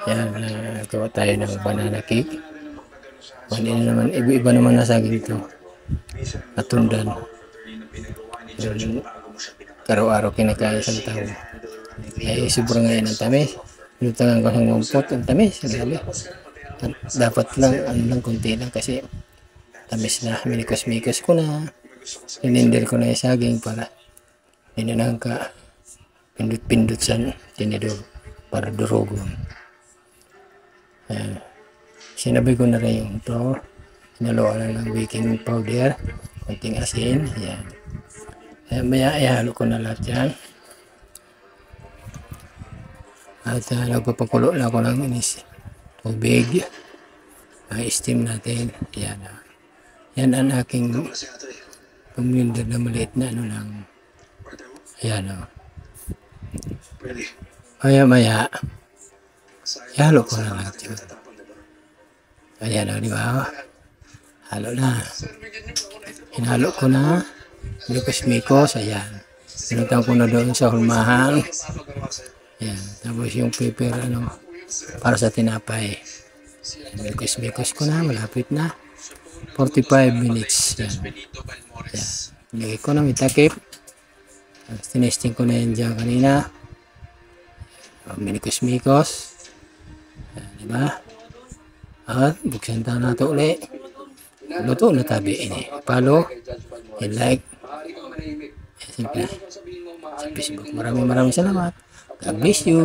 Yan, gawa tayo ng banana cake. Hindi na naman, iba naman na saging ito. Natundan. Yung araw-araw kinakain sa tao. Ay, sobrang ngayon ang tamis. Lutangan ko ng ngumpot, ang tamis. Grabe. Dapat lang, konti lang kasi tamis na. Minikos-mikos ko na. Sinindir ko na yung saging para ninanang ka pindot-pindot sa tinidor para durugon. Ayan. Sinabi ko na rin yung ito. Hinaluan lang ng baking powder. Konting asin. Ayan. Ayan, maya ihalo ko na lahat yan. At nagpapakulo na ako ng tubig. Steam natin. Ayan. Yan ang aking pumindor na maliit na ano lang. Ayan o. Maya-maya. Ihalo ko na lahat yun. Ayan o, di ba? Halo na. Hinalo ko na. Mikos-mikos. Ayan. Pinutang ko na doon sa hulmahan. Ayan. Tapos yung paper para sa tinapay. Mikos-mikos ko na. Malapit na. 45 minutes. Ayan. Ayan. Lagay ko na itakip. Tinesting ko na yan dyan kanina. Minikos-mikos. Ayan, diba? At buksan tayo na ito ulit. Luto na tabi ini. Follow and like. Simple. Sa Facebook. Maraming salamat. God bless you.